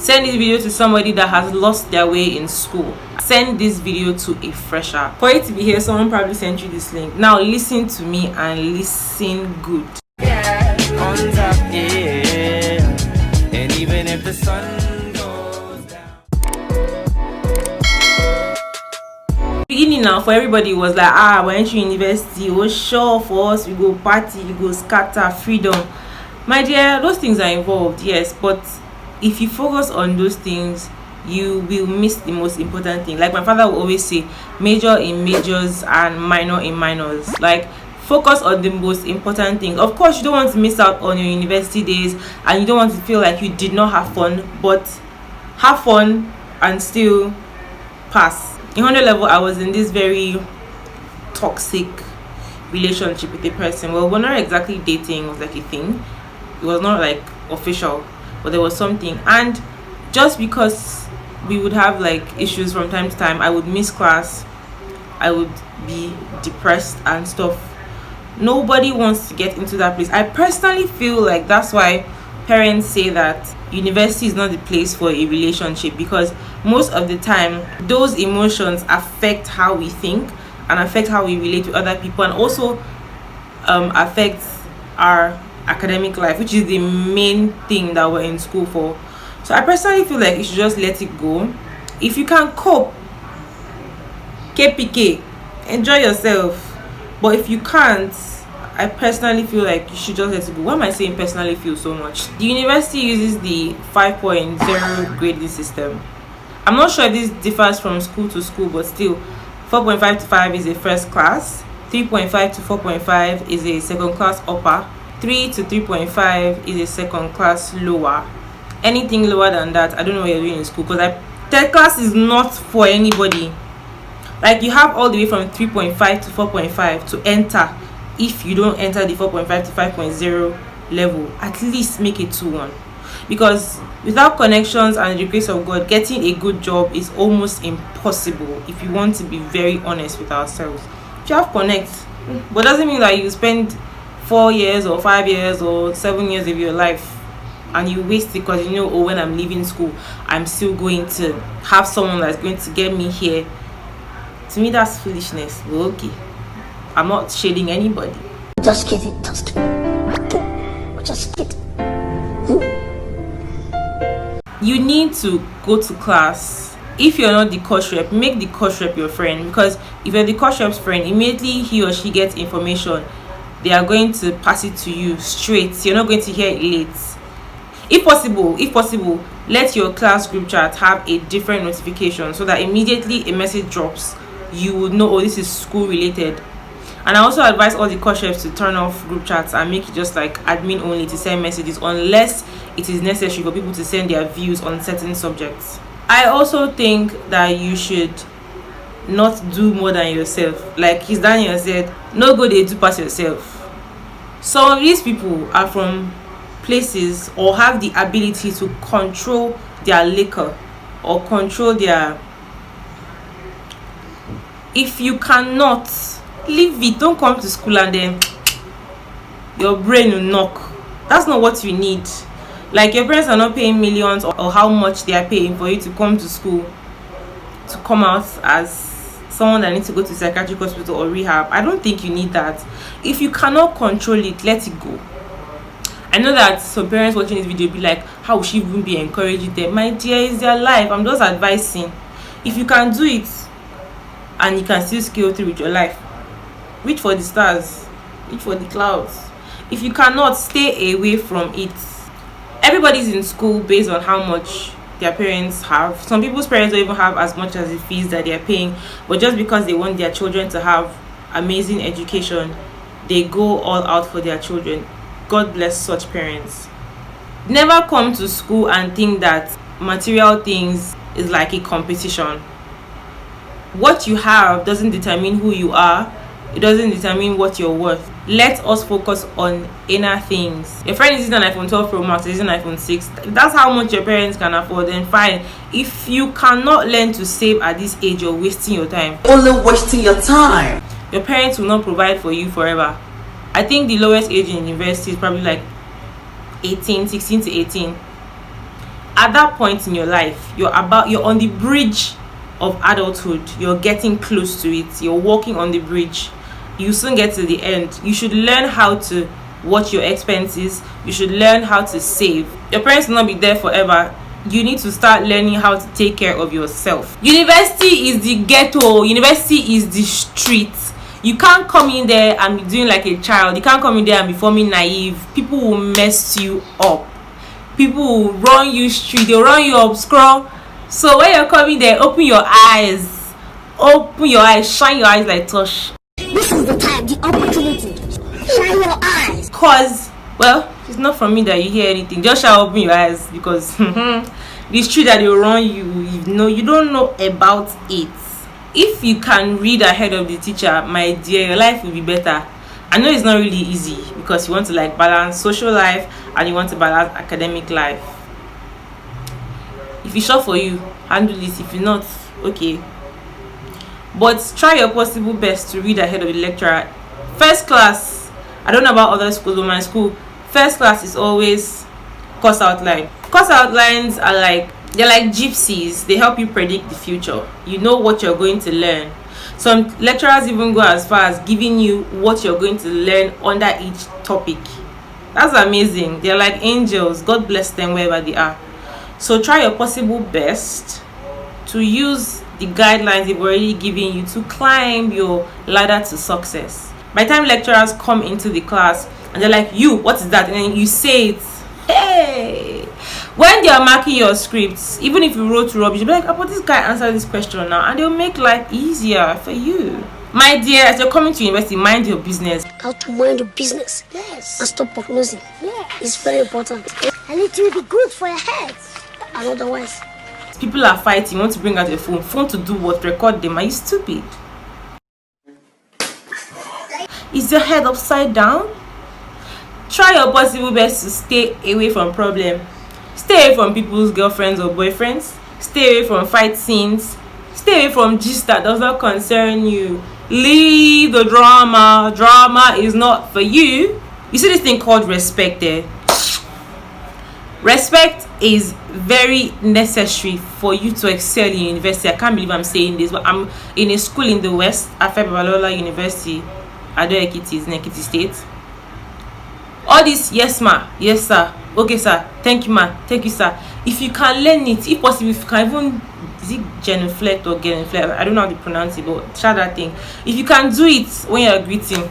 Send this video to somebody that has lost their way in school. Send this video to a fresher. For it to be here, someone probably sent you this link. Now listen to me and listen good. Yeah, on top, yeah. And even if the sun goes down. Beginning now for everybody was like, we went to university, it was sure for us, we go party, we go scatter, freedom. My dear, those things are involved, yes, but if you focus on those things, you will miss the most important thing. Like my father will always say, major in majors and minor in minors. Like, focus on the most important things. Of course, you don't want to miss out on your university days, and you don't want to feel like you did not have fun, but have fun and still pass. In 100 level, I was in this very toxic relationship with a person. Well, we're not exactly dating, it was like a thing. It was not like official, but there was something. And just because we would have like issues from time to time, I would miss class, I would be depressed and stuff. Nobody wants to get into that place. I personally feel like that's why parents say that university is not the place for a relationship, because most of the time those emotions affect how we think and affect how we relate to other people, and also affect our academic life, which is the main thing that we're in school for. So I personally feel like you should just let it go. If you can cope, KPK, enjoy yourself. But if you can't, I personally feel like you should just let it go. Why am I saying personally feel so much? The university uses the 5.0 grading system. I'm not sure if this differs from school to school, but still 4.5 to 5 is a first class, 3.5 to 4.5 is a second class upper, 3 to 3.5 is a second class lower. Anything lower than that, I don't know what you're doing in school, because third class is not for anybody. Like, you have all the way from 3.5 to 4.5 to enter. If you don't enter the 4.5 to 5.0 level, at least make it 2-1, because without connections and the grace of God, getting a good job is almost impossible, if you want to be very honest with ourselves. If you have connect, but doesn't mean that you spend 4 years or 5 years or 7 years of your life and you waste it because you know, oh, when I'm leaving school, I'm still going to have someone that's going to get me here. To me, that's foolishness. Well, okay, I'm not shading anybody. Just kidding, just kidding. You need to go to class. If you're not the course rep, make the course rep your friend, because if you're the course rep's friend, immediately he or she gets information, they are going to pass it to you straight. You're not going to hear it late. If possible, let your class group chat have a different notification, so that immediately a message drops, you would know, oh, this is school related. And I also advise all the course reps to turn off group chats and make it just like admin only to send messages, unless it is necessary for people to send their views on certain subjects. I also think that you should not do more than yourself. Like His Daniel said, no go they do pass yourself. Some of these people are from places or have the ability to control their liquor or control their... If you cannot, leave it. Don't come to school and then your brain will knock. That's not what you need. Like, your parents are not paying millions or how much they are paying for you to come to school to come out as someone that needs to go to psychiatric hospital or rehab. I don't think you need that. If you cannot control it, let it go. I know that some parents watching this video will be like, how would she even be encouraging them? My dear, it's their life. I'm just advising. If you can do it and you can still scale through with your life, reach for the stars, reach for the clouds. If you cannot, stay away from it. Everybody's in school based on how much their parents have. Some people's parents don't even have as much as the fees that they're paying, but just because they want their children to have amazing education, they go all out for their children. God bless such parents. Never come to school and think that material things is like a competition. What you have doesn't determine who you are. It doesn't determine what you're worth. Let us focus on inner things. Your friend is using an iPhone 12 Pro Max, is using an iPhone 6. That's how much your parents can afford, then fine. If you cannot learn to save at this age, you're wasting your time. Only wasting your time. Your parents will not provide for you forever. I think the lowest age in university is probably like 16 to 18. at that point in your life, you're on the bridge of adulthood. You're getting close to it. You're walking on the bridge. You soon get to the end. You should learn how to watch your expenses. You should learn how to save. Your parents will not be there forever. You need to start learning how to take care of yourself. University is the ghetto. University is the street. You can't come in there and be doing like a child. You can't come in there and be forming naive. People will mess you up. People will run you street. They'll run you up, scroll. So when you're coming there, open your eyes. Open your eyes. Shine your eyes like touch. This is the time, the opportunity. Shine your eyes. Cause, well, it's not from me that you hear anything. Just shall open your eyes, because the street that they run you don't know about it. If you can read ahead of the teacher, my dear, your life will be better. I know it's not really easy, because you want to like balance social life and you want to balance academic life. If it's short for you, handle this. If you're not, okay. But try your possible best to read ahead of the lecturer. First class, I don't know about other schools, but my school, first class is always course outline. Course outlines are they're like gypsies. They help you predict the future. You know what you're going to learn. Some lecturers even go as far as giving you what you're going to learn under each topic. That's amazing. They're like angels. God bless them wherever they are. So try your possible best to use the guidelines they've already given you to climb your ladder to success. By the time lecturers come into the class and they're like, you, what is that? And then you say it. Hey! When they are marking your scripts, even if you wrote rubbish, you'll be like, oh, but this guy answered this question now, and they'll make life easier for you. My dear, as you're coming to university, mind your business. How to mind your business. Yes. And stop prognosing. Yeah. It's very important. And it will be good for your head. And otherwise. People are fighting. You want to bring out your phone. Phone to do what? Record them. Are you stupid? Is your head upside down? Try your possible best to stay away from problems. Stay away from people's girlfriends or boyfriends. Stay away from fight scenes. Stay away from gist that does not concern you. Leave the drama. Drama is not for you. You see this thing called respect there? Respect is very necessary for you to excel in university. I can't believe I'm saying this, but I'm in a school in the West, 𝖋𝖆𝖙 University, 𝖋𝖆𝖒𝖎𝖏 is in Ekiti State. All this, yes ma, yes sir, okay sir, thank you ma, thank you sir. If you can learn it, if possible, if you can even, is it genuflect or genuflect? I don't know how to pronounce it, but try that thing. If you can do it when you're greeting,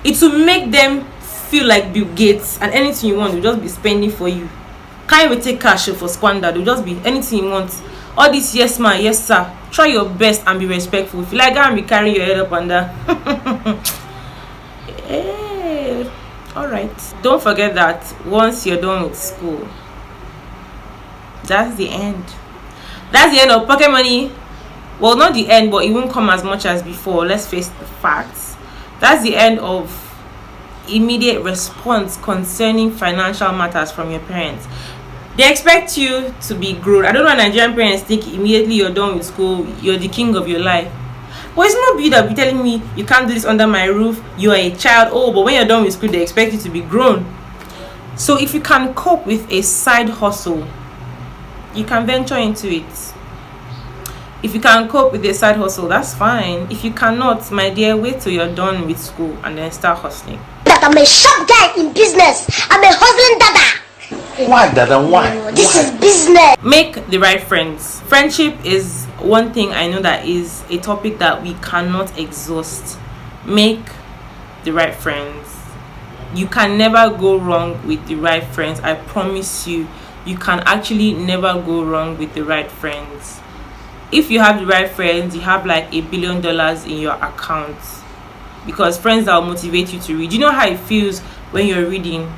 it will make them feel like Bill Gates, and anything you want will just be spending for you. Can't even take cash for squander. They'll just be anything you want. All this, yes ma, yes sir. Try your best and be respectful. If you like, go and be carrying your head up and down. Hey, all right. Don't forget that once you're done with school, that's the end. That's the end of pocket money. Well, not the end, but it won't come as much as before. Let's face the facts. That's the end of immediate response concerning financial matters from your parents. They expect you to be grown. I don't know why Nigerian parents think immediately you're done with school, you're the king of your life. But it's not you that be telling me you can't do this under my roof, you are a child. Oh, but when you're done with school, they expect you to be grown. So if you can cope with a side hustle, you can venture into it. If you can cope with a side hustle, that's fine. If you cannot, my dear, wait till you're done with school and then start hustling. That I'm a sharp guy in business. I'm a hustling dada. Why, Dada? Why? This is business. Make the right friends. Friendship is one thing I know that is a topic that we cannot exhaust. Make the right friends. You can never go wrong with the right friends. I promise you, you can actually never go wrong with the right friends. If you have the right friends, you have like $1 billion in your account, because friends that will motivate you to read. You know how it feels when you're reading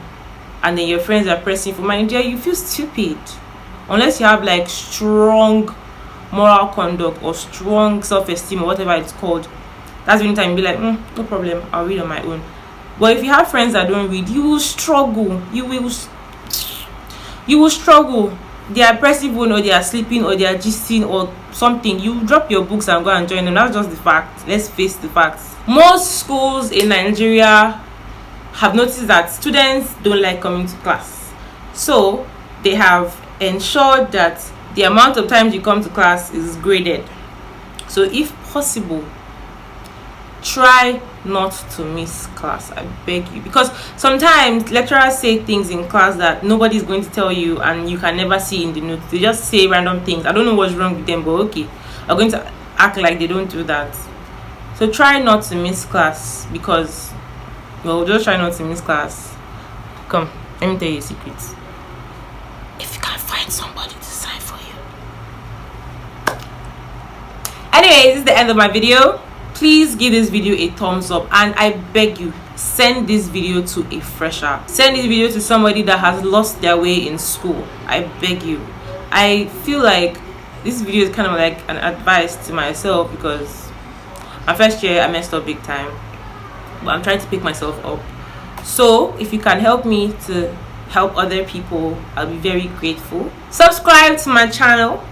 and then your friends are pressing for money? You feel stupid unless you have like strong moral conduct or strong self-esteem or whatever it's called. That's the only time you be like, no problem, I'll read on my own. But if you have friends that don't read, you will struggle. You will struggle. They are pressing phone, or they are sleeping, or they are gisting or something. You drop your books and go and join them. That's just the fact. Let's face the facts. Most schools in Nigeria have noticed that students don't like coming to class, so they have ensured that the amount of times you come to class is graded. So if possible, try not to miss class, I beg you, because sometimes lecturers say things in class that nobody's going to tell you and you can never see in the notes. They just say random things. I don't know what's wrong with them, but okay, I'm going to act like they don't do that. So try not to miss class, because, well, just try not to miss class. Come, let me tell you a secret. If you can't find somebody to sign for you. Anyways, this is the end of my video. Please give this video a thumbs up, and I beg you, send this video to a fresher. Send this video to somebody that has lost their way in school. I beg you. I feel like this video is kind of like an advice to myself, because my first year I messed up big time, but I'm trying to pick myself up. So if you can help me to help other people, I'll be very grateful. Subscribe to my channel.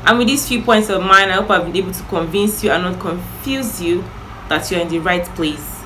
And with these few points of mine, I hope I've been able to convince you and not confuse you that you're in the right place.